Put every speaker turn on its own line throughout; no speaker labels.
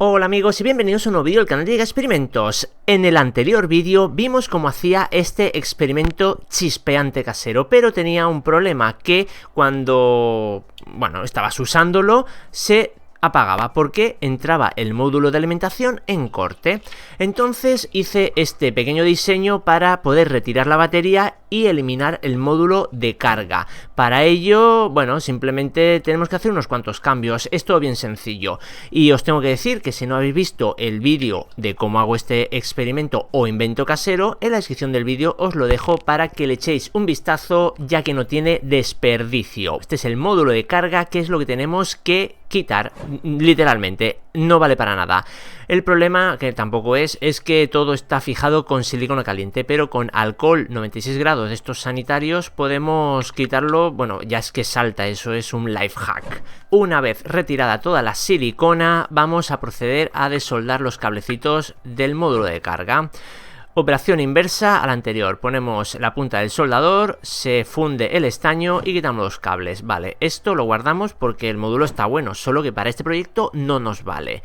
Hola amigos y bienvenidos a un nuevo vídeo del canal de Giga Experimentos. En el anterior vídeo vimos cómo hacía este experimento chispeante casero, pero tenía un problema que cuando, estabas usándolo se apagaba porque entraba el módulo de alimentación en corte. Entonces hice este pequeño diseño para poder retirar la batería y eliminar el módulo de carga. Para ello, simplemente tenemos que hacer unos cuantos cambios. Es todo bien sencillo. Y os tengo que decir que si no habéis visto el vídeo de cómo hago este experimento o invento casero, en la descripción del vídeo os lo dejo para que le echéis un vistazo, ya que no tiene desperdicio. Este es el módulo de carga, que es lo que tenemos que quitar, literalmente, no vale para nada. El problema, que tampoco es que todo está fijado con silicona caliente, pero con alcohol 96 grados de estos sanitarios podemos quitarlo. Ya es que salta, eso es un life hack. Una vez retirada toda la silicona, vamos a proceder a desoldar los cablecitos del módulo de carga. Operación inversa a la anterior, ponemos la punta del soldador, se funde el estaño y quitamos los cables. Vale, esto lo guardamos porque el módulo está bueno, solo que para este proyecto no nos vale.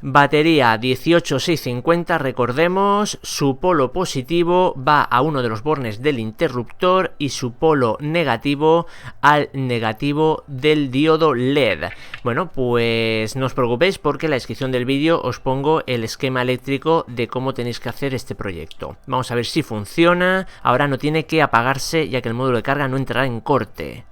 Batería 18650, recordemos, su polo positivo va a uno de los bornes del interruptor y su polo negativo al negativo del diodo LED. Pues no os preocupéis porque en la descripción del vídeo os pongo el esquema eléctrico de cómo tenéis que hacer este proyecto. Vamos a ver si funciona. Ahora no tiene que apagarse, ya que el módulo de carga no entrará en corte.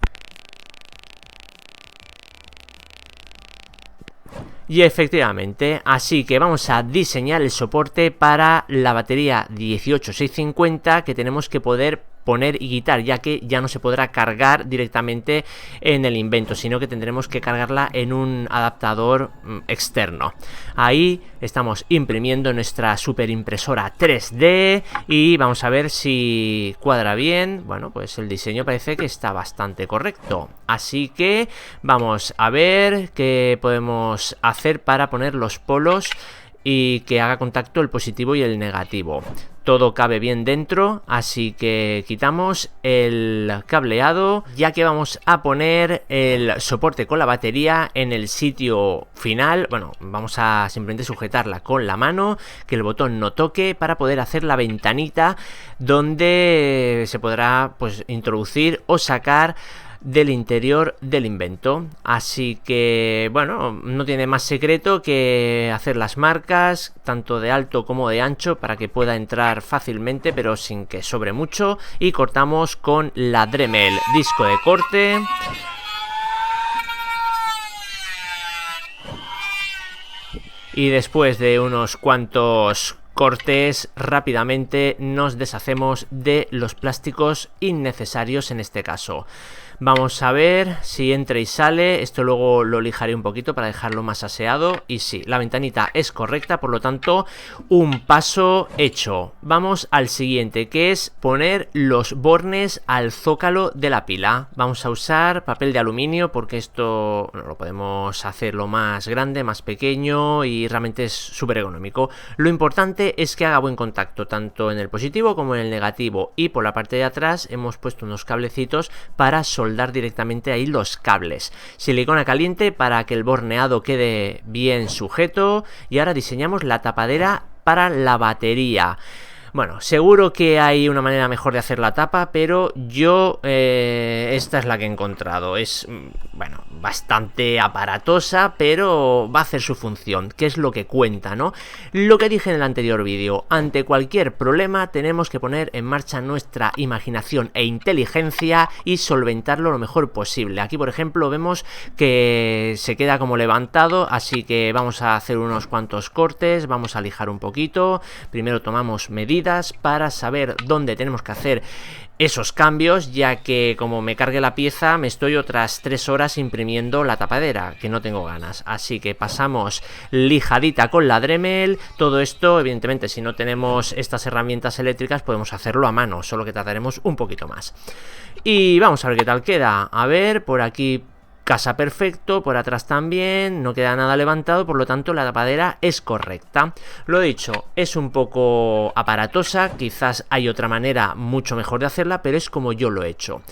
Y efectivamente, así que vamos a diseñar el soporte para la batería 18650 que tenemos que poder poner y quitar, ya que ya no se podrá cargar directamente en el invento, sino que tendremos que cargarla en un adaptador externo. Ahí estamos imprimiendo nuestra super impresora 3D y vamos a ver si cuadra bien. Pues el diseño parece que está bastante correcto, así que vamos a ver qué podemos hacer para poner los polos y que haga contacto el positivo y el negativo. Todo cabe bien dentro, así que quitamos el cableado, ya que vamos a poner el soporte con la batería en el sitio final. Vamos a simplemente sujetarla con la mano, que el botón no toque, para poder hacer la ventanita donde se podrá introducir o sacar del interior del invento. Así que no tiene más secreto que hacer las marcas tanto de alto como de ancho para que pueda entrar fácilmente pero sin que sobre mucho, y cortamos con la Dremel, disco de corte. Y después de unos cuantos cortes, rápidamente nos deshacemos de los plásticos innecesarios en este caso. Vamos a ver si entra y sale. Esto luego lo lijaré un poquito para dejarlo más aseado. Y sí, la ventanita es correcta, por lo tanto, un paso hecho. Vamos al siguiente, que es poner los bornes al zócalo de la pila. Vamos a usar papel de aluminio porque esto lo podemos hacerlo más grande, más pequeño, y realmente es súper económico. Lo importante es que haga buen contacto tanto en el positivo como en el negativo, y por la parte de atrás hemos puesto unos cablecitos para soldar directamente ahí los cables. Silicona caliente para que el borneado quede bien sujeto, y ahora diseñamos la tapadera para la batería. Seguro que hay una manera mejor de hacer la tapa, pero yo esta es la que he encontrado. Es, bastante aparatosa, pero va a hacer su función, que es lo que cuenta, ¿no? Lo que dije en el anterior vídeo, ante cualquier problema tenemos que poner en marcha nuestra imaginación e inteligencia y solventarlo lo mejor posible. Aquí, por ejemplo, vemos que se queda como levantado, así que vamos a hacer unos cuantos cortes, vamos a lijar un poquito. Primero tomamos medidas para saber dónde tenemos que hacer esos cambios, ya que como me cargue la pieza me estoy otras 3 horas imprimiendo la tapadera, que no tengo ganas. Así que pasamos lijadita con la Dremel. Todo esto, evidentemente, si no tenemos estas herramientas eléctricas podemos hacerlo a mano, solo que tardaremos un poquito más. Y vamos a ver qué tal queda. A ver, por aquí casa perfecto, por atrás también, no queda nada levantado, por lo tanto la tapadera es correcta. Lo dicho, es un poco aparatosa, quizás hay otra manera mucho mejor de hacerla, pero es como yo lo he hecho.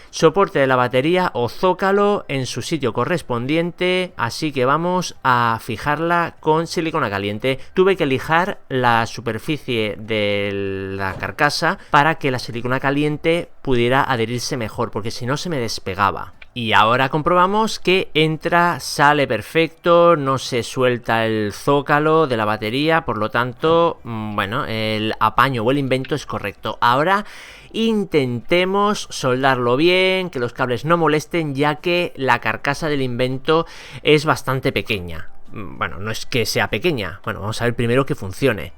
soporte de la batería o zócalo en su sitio correspondiente, así que vamos a fijarla con silicona caliente. Tuve que lijar la superficie de la carcasa para que la silicona caliente pudiera adherirse mejor, porque si no se me despegaba. Y ahora comprobamos que entra, sale perfecto, no se suelta el zócalo de la batería, por lo tanto, bueno, el apaño o el invento es correcto. Ahora intentemos soldarlo bien, que los cables no molesten, ya que la carcasa del invento es bastante pequeña. Bueno, no es que sea pequeña, bueno, vamos a ver primero que funcione.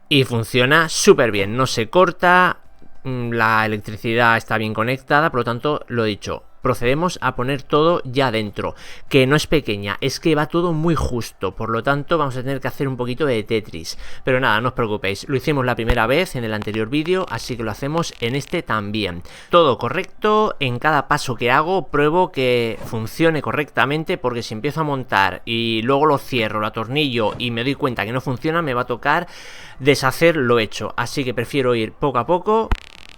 Y funciona súper bien, no se corta, la electricidad está bien conectada, por lo tanto, lo dicho, procedemos a poner todo ya dentro, que no es pequeña, es que va todo muy justo, por lo tanto vamos a tener que hacer un poquito de Tetris, pero nada, no os preocupéis, lo hicimos la primera vez en el anterior vídeo, así que lo hacemos en este también. Todo correcto, en cada paso que hago pruebo que funcione correctamente, porque si empiezo a montar y luego lo cierro, lo atornillo y me doy cuenta que no funciona, me va a tocar deshacer lo hecho, así que prefiero ir poco a poco,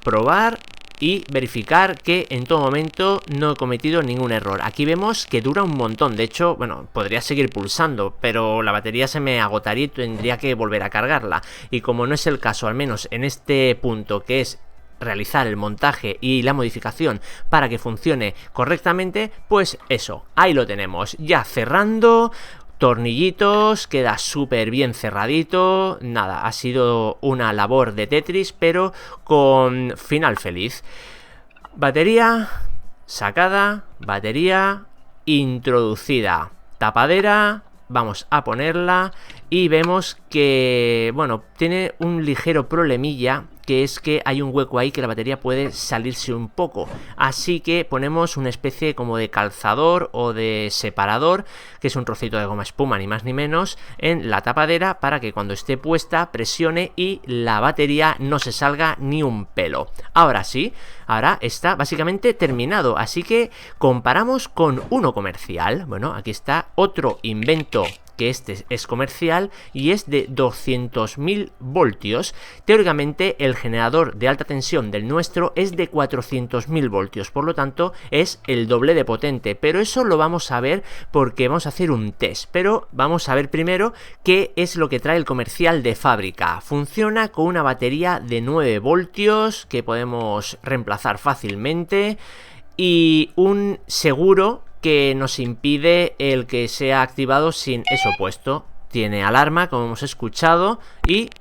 probar y verificar que en todo momento no he cometido ningún error. Aquí vemos que dura un montón, de hecho, bueno, podría seguir pulsando, pero la batería se me agotaría y tendría que volver a cargarla, y como no es el caso, al menos en este punto, que es realizar el montaje y la modificación para que funcione correctamente, pues eso, ahí lo tenemos, ya cerrando, tornillitos, queda súper bien cerradito. Nada, ha sido una labor de Tetris, pero con final feliz. Batería sacada, batería introducida, tapadera, vamos a ponerla y vemos que, bueno, tiene un ligero problemilla, que es que hay un hueco ahí que la batería puede salirse un poco, así que ponemos una especie como de calzador o de separador, que es un trocito de goma espuma ni más ni menos, en la tapadera para que cuando esté puesta presione y la batería no se salga ni un pelo. Ahora sí, ahora está básicamente terminado, así que comparamos con uno comercial. Bueno, aquí está otro invento, que este es comercial y es de 200.000 voltios. Teóricamente el generador de alta tensión del nuestro es de 400.000 voltios, por lo tanto es el doble de potente, pero eso lo vamos a ver porque vamos a hacer un test. Pero vamos a ver primero qué es lo que trae el comercial de fábrica. Funciona con una batería de 9 voltios que podemos reemplazar fácilmente y un seguro que nos impide el que sea activado sin eso puesto. Tiene alarma, como hemos escuchado, y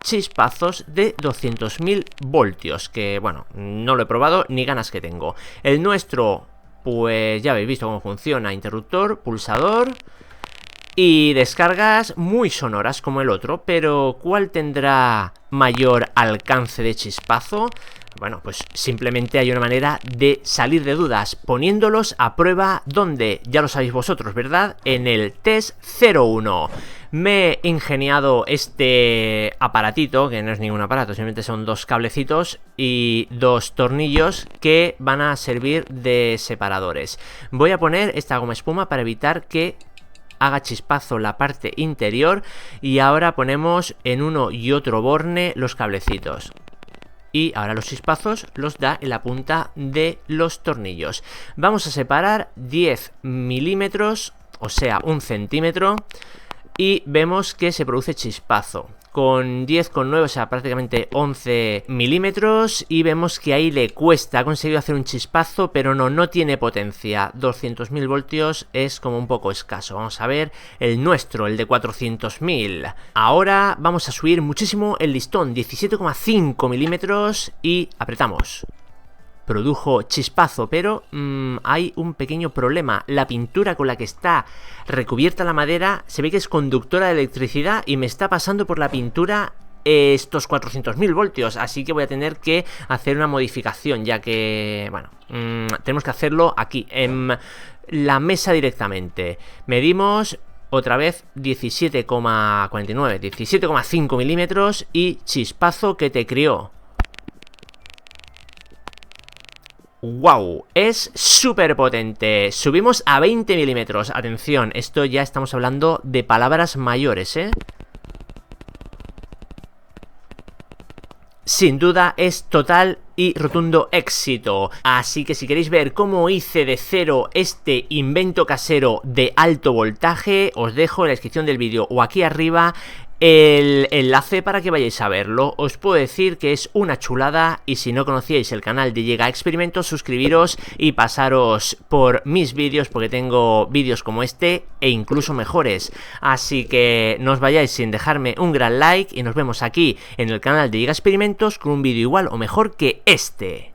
chispazos de 200.000 voltios, que bueno, no lo he probado ni ganas que tengo. El nuestro, pues ya habéis visto cómo funciona: interruptor, pulsador y descargas muy sonoras como el otro, pero ¿cuál tendrá mayor alcance de chispazo? Bueno, pues simplemente hay una manera de salir de dudas, poniéndolos a prueba, donde ya lo sabéis vosotros, ¿verdad? En el test 01. Me he ingeniado este aparatito, que no es ningún aparato, simplemente son dos cablecitos y dos tornillos que van a servir de separadores. Voy a poner esta goma espuma para evitar que haga chispazo la parte interior, y ahora ponemos en uno y otro borne los cablecitos. Y ahora los chispazos los da en la punta de los tornillos. Vamos a separar 10 milímetros, o sea, 1 centímetro, y vemos que se produce chispazo. Con 10,9, o sea, prácticamente 11 milímetros, y vemos que ahí le cuesta. Ha conseguido hacer un chispazo, pero no tiene potencia. 200.000 voltios es como un poco escaso. Vamos a ver el nuestro, el de 400.000. Ahora vamos a subir muchísimo el listón, 17,5 milímetros, y apretamos. Produjo chispazo, pero hay un pequeño problema. La pintura con la que está recubierta la madera se ve que es conductora de electricidad y me está pasando por la pintura estos 400.000 voltios, así que voy a tener que hacer una modificación, ya que, bueno, tenemos que hacerlo aquí, en la mesa directamente. Medimos otra vez 17,49, 17,5 milímetros y chispazo que te crió. ¡Wow! Es súper potente. Subimos a 20 milímetros. Atención, esto ya estamos hablando de palabras mayores, ¿eh? sin duda es total y rotundo éxito. Así que si queréis ver cómo hice de cero este invento casero de alto voltaje, os dejo en la descripción del vídeo o aquí arriba el enlace para que vayáis a verlo. Os puedo decir que es una chulada, y si no conocíais el canal de Llega Experimentos, suscribiros y pasaros por mis vídeos, porque tengo vídeos como este e incluso mejores. Así que no os vayáis sin dejarme un gran like y nos vemos aquí en el canal de Llega Experimentos con un vídeo igual o mejor que este.